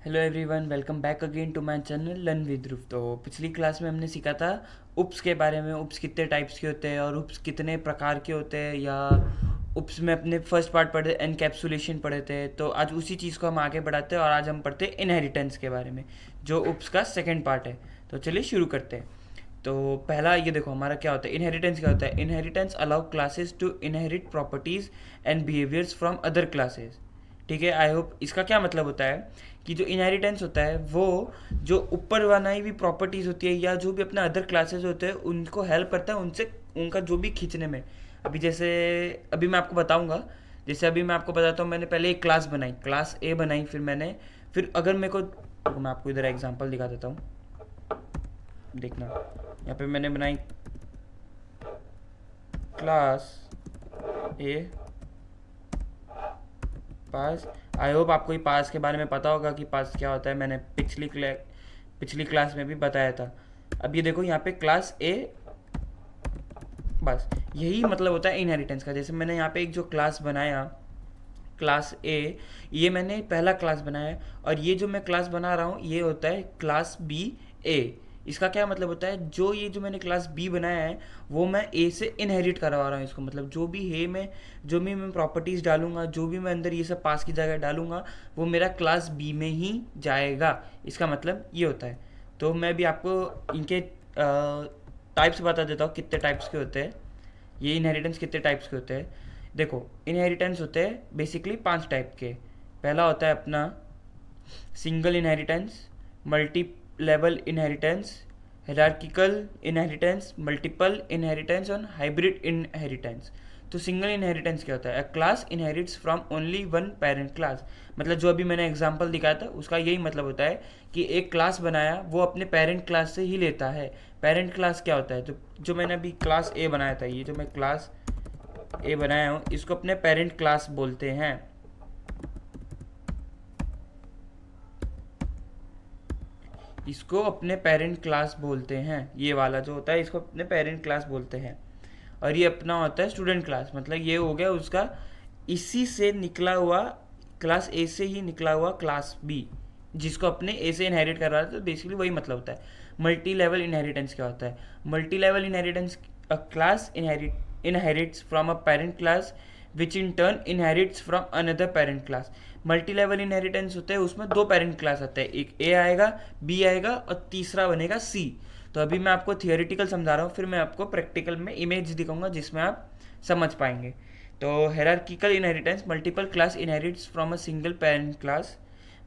Hello everyone, welcome back again to my channel learn with Dhruv. तो पिछली class में हमने सीखा था उप्स के बारे में। उप्स कितने टाइप्स के होते हैं और उप्स कितने प्रकार के होते हैं, या उप्स में अपने फर्स्ट पार्ट पढ़े एनकैप्सुलेशन पढ़े थे। तो आज उसी चीज़ को हम आगे बढ़ाते हैं और आज हम पढ़ते हैं इनहेरिटेंस के बारे में, जो उप्स का सेकेंड पार्ट है। तो चलिए शुरू करते हैं। तो पहला ये देखो हमारा क्या होता है, इनहेरिटेंस क्या होता है। Inheritance allow classes to inherit properties and behaviours from other classes. ठीक है, आई होप इसका क्या मतलब होता है कि जो इनहेरिटेंस होता है वो जो ऊपर बनाई हुई प्रॉपर्टीज़ होती है या जो भी अपने अदर क्लासेस होते हैं उनको हेल्प करता है, उनसे उनका जो भी खींचने में। अभी जैसे अभी मैं आपको बताऊंगा, जैसे अभी मैं आपको बताता हूँ, मैंने पहले एक क्लास बनाई, क्लास ए बनाई, फिर अगर मेरे को मैं आपको इधर एग्जांपल दिखा देता हूँ। देखना, यहाँ पे मैंने बनाई class A pass. I hope आपको ये पास के बारे में पता होगा कि पास क्या होता है, मैंने पिछली क्लास में भी बताया था। अब ये देखो यहाँ पे क्लास ए, बस यही मतलब होता है इनहेरिटेंस का। जैसे मैंने यहाँ पे एक जो क्लास बनाया क्लास ए, ये मैंने पहला क्लास बनाया है, और ये जो मैं क्लास बना रहा हूँ ये होता है क्लास बी ए। इसका क्या मतलब होता है, जो ये जो मैंने क्लास बी बनाया है वो मैं ए से इनहेरिट करवा रहा हूँ इसको। मतलब जो भी है मैं जो भी मैं प्रॉपर्टीज़ डालूंगा, जो भी मैं अंदर ये सब पास की जगह डालूंगा, वो मेरा क्लास बी में ही जाएगा। इसका मतलब ये होता है। तो मैं भी आपको इनके टाइप्स बता देता हूँ, कितने टाइप्स के होते हैं ये इनहेरिटेंस, कितने टाइप्स के होते हैं। देखो, इनहेरिटेंस होते हैं बेसिकली 5 टाइप के। पहला होता है अपना single inheritance, multi level inheritance, hierarchical inheritance, multiple inheritance और हाइब्रिड इनहेरिटेंस। तो सिंगल इनहेरिटेंस क्या होता है, अ class inherits from only one parent class. मतलब जो अभी मैंने एग्जांपल दिखाया था उसका यही मतलब होता है कि एक क्लास बनाया वो अपने पेरेंट क्लास से ही लेता है। पेरेंट क्लास क्या होता है, तो जो मैंने अभी क्लास ए बनाया था, ये जो मैं क्लास ए बनाया हूँ इसको अपने पेरेंट क्लास बोलते हैं। इसको अपने पेरेंट क्लास बोलते हैं, ये वाला जो होता है इसको अपने पेरेंट क्लास बोलते हैं। और ये अपना होता है स्टूडेंट क्लास, मतलब ये हो गया उसका इसी से निकला हुआ, क्लास ए से ही निकला हुआ क्लास बी, जिसको अपने ए से इनहेरिट कर रहा था। तो बेसिकली वही मतलब होता है। मल्टी लेवल इनहेरिटेंस क्या होता है, multi level inheritance, a class inherits from a parent class which in turn inherits from another parent class। Multi level inheritance होते हैं, उसमें 2 पेरेंट क्लास आते हैं, एक ए आएगा, बी आएगा और तीसरा बनेगा सी। तो अभी मैं आपको थियोरिटिकल समझा रहा हूँ, फिर मैं आपको प्रैक्टिकल में इमेज दिखाऊंगा जिसमें आप समझ पाएंगे। तो hierarchical inheritance, multiple class inherits from a single parent class.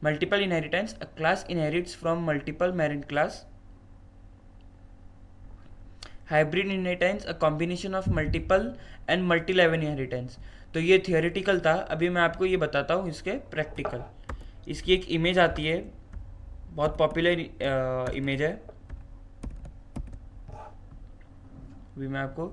Multiple inheritance, a class inherits from multiple parent class. Hybrid inheritance, a combination of multiple and multi level inheritance. तो ये theoretical था, अभी मैं आपको ये बताता हूँ इसके प्रैक्टिकल। इसकी एक इमेज आती है, बहुत पॉपुलर इमेज है। अभी मैं आपको,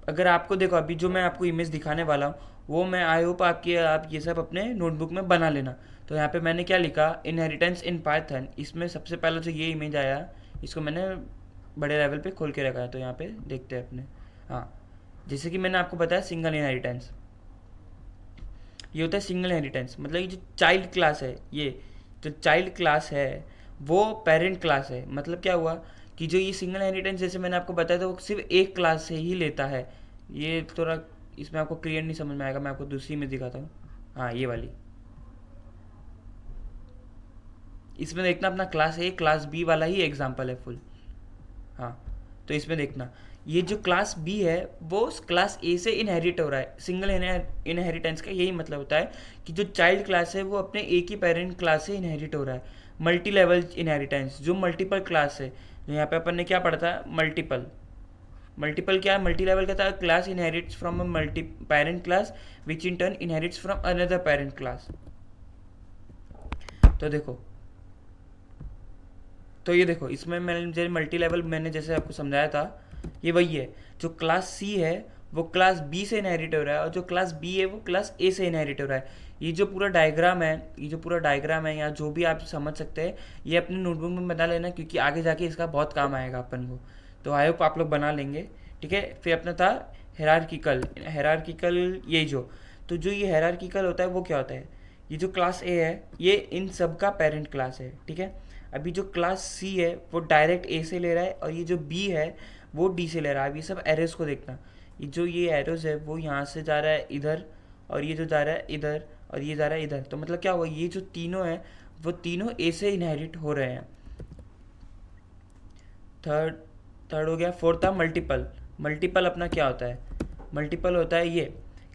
अगर आपको देखो अभी जो मैं आपको इमेज दिखाने वाला हूँ वो मैं आई होप आप ये सब अपने नोटबुक में बना लेना। तो यहाँ पे मैंने क्या लिखा, इनहेरिटेंस इन पाइथन। इसमें सबसे पहले जो ये इमेज आया, इसको मैंने बड़े लेवल पे खोल के रखा है, तो यहाँ पे देखते हैं अपने। हाँ, जैसे कि मैंने आपको बताया सिंगल इनहेरिटेंस, ये होता है सिंगल इनहेरिटेंस। मतलब ये जो चाइल्ड क्लास है, ये जो चाइल्ड क्लास है वो पेरेंट क्लास है। मतलब क्या हुआ कि जो ये सिंगल इनहेरिटेंस जैसे मैंने आपको बताया था वो सिर्फ एक क्लास से ही लेता है। ये थोड़ा इसमें आपको क्लियर नहीं समझ में आएगा, मैं आपको दूसरी में दिखाता हूँ। हाँ, ये वाली, इसमें देखना अपना क्लास ए क्लास बी वाला ही एग्जाम्पल है फुल। हाँ, तो इसमें देखना ये जो क्लास बी है वो क्लास ए से इनहेरिट हो रहा है। सिंगल इनहेरिटेंस का यही मतलब होता है कि जो चाइल्ड क्लास है वो अपने एक ही पेरेंट क्लास से इनहेरिट हो रहा है। मल्टी लेवल इनहेरिटेंस जो मल्टीपल क्लास है, जो यहाँ पे अपन ने क्या पढ़ा था, मल्टीपल। मल्टीपल क्या है, मल्टी लेवल का था, class inherits from a multi parent class which in turn inherits from another parent class. तो देखो, तो ये देखो इसमें मैंने जो मल्टी लेवल मैंने जैसे आपको समझाया था, ये वही है। जो क्लास सी है वो क्लास बी से इनहेरिट हो रहा है, और जो क्लास बी है वो क्लास ए से इनहेरिट हो रहा है। ये जो पूरा डायग्राम है, ये जो पूरा डायग्राम है या जो भी आप समझ सकते हैं, ये अपने नोटबुक में बना लेना, क्योंकि आगे जाके इसका बहुत काम आएगा अपन को। तो आई होप आप लोग बना लेंगे। ठीक है, फिर अपना था हेरारकिकल। हेरारकिकल ये जो, तो जो ये हेरारकिकल होता है वो क्या होता है, ये जो क्लास ए है ये इन सब का पेरेंट क्लास है, ठीक है। अभी जो क्लास सी है वो डायरेक्ट ए से ले रहा है, और ये जो बी है वो डी से ले रहा है। अब ये सब एरोज को देखना, ये जो ये एरोज है वो यहाँ से जा रहा है इधर, और ये जो जा रहा है इधर, और ये जा रहा है इधर। तो मतलब क्या हुआ, ये जो तीनों है वो तीनों ए से इनहेरिट हो रहे हैं। थर्ड थर्ड हो गया। फोर्थ था मल्टीपल। मल्टीपल अपना क्या होता है, मल्टीपल होता है ये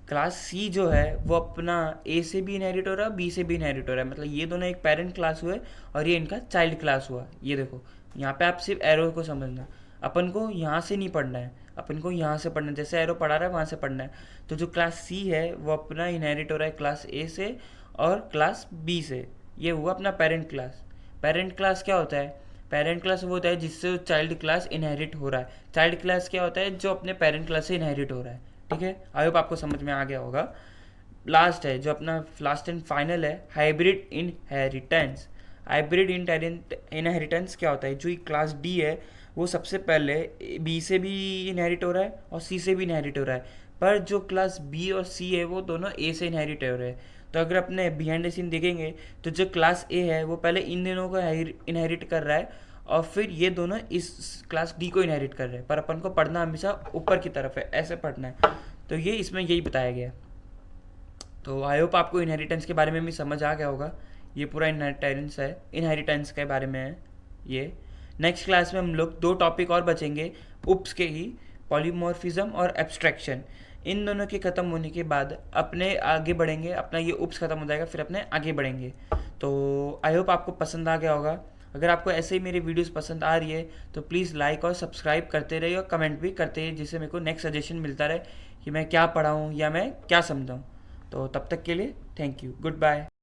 क्लास सी जो है वो अपना ए से भी इनहेरिट हो रहा है, बी से भी इनहेरिट हो रहा है। मतलब ये दोनों एक पेरेंट क्लास हुए और ये इनका चाइल्ड क्लास हुआ। ये देखो यहाँ पे आप सिर्फ एरो को समझना, अपन को यहाँ से नहीं पढ़ना है, अपन को यहाँ से पढ़ना है, जैसे एरो पढ़ा रहा है वहाँ से पढ़ना है। तो जो क्लास सी है वो अपना इनहेरिट हो रहा है क्लास ए से और क्लास बी से। ये हुआ अपना पेरेंट क्लास। पेरेंट क्लास क्या होता है, पेरेंट क्लास वो होता है जिससे चाइल्ड क्लास इनहेरिट हो रहा है। चाइल्ड क्लास क्या होता है, जो अपने पेरेंट क्लास से इनहेरिट हो रहा है, ठीक है। आई होप आपको समझ में आ गया होगा। लास्ट है जो अपना लास्ट एंड फाइनल है, हाइब्रिड इनहेरिटेंस। हाइब्रिड इनहेरिटेंस क्या होता है, जो क्लास डी है वो सबसे पहले बी से भी इनहेरिट हो रहा है और सी से भी इनहेरिट हो रहा है, पर जो क्लास बी और सी है वो दोनों ए से इनहेरिट हो रहे हैं। तो अगर अपने बिहाइंड द सीन देखेंगे तो जो क्लास ए है वो पहले इन दोनों को इनहेरिट कर रहा है, और फिर ये दोनों इस क्लास डी को इनहेरिट कर रहे हैं। पर अपन को पढ़ना हमेशा ऊपर की तरफ है, ऐसे पढ़ना है। तो ये इसमें यही बताया गया है। तो आई होप आपको इनहेरिटेंस के बारे में भी समझ आ गया होगा। ये पूरा इनहेरिटेंस के बारे में है ये। नेक्स्ट क्लास में हम लोग 2 टॉपिक और बचेंगे उप्स के ही, पॉलीमॉर्फिज्म और एब्स्ट्रैक्शन। इन दोनों के ख़त्म होने के बाद अपने आगे बढ़ेंगे, अपना ये उप्स ख़त्म हो जाएगा फिर अपने आगे बढ़ेंगे। तो आई होप आपको पसंद आ गया होगा। अगर आपको ऐसे ही मेरी वीडियोस पसंद आ रही है तो प्लीज़ लाइक और सब्सक्राइब करते रहिए और कमेंट भी करते रहिए, जिससे मेरे को नेक्स्ट सजेशन मिलता रहे कि मैं क्या पढ़ाऊँ या मैं क्या समझाऊँ। तो तब तक के लिए थैंक यू, गुड बाय।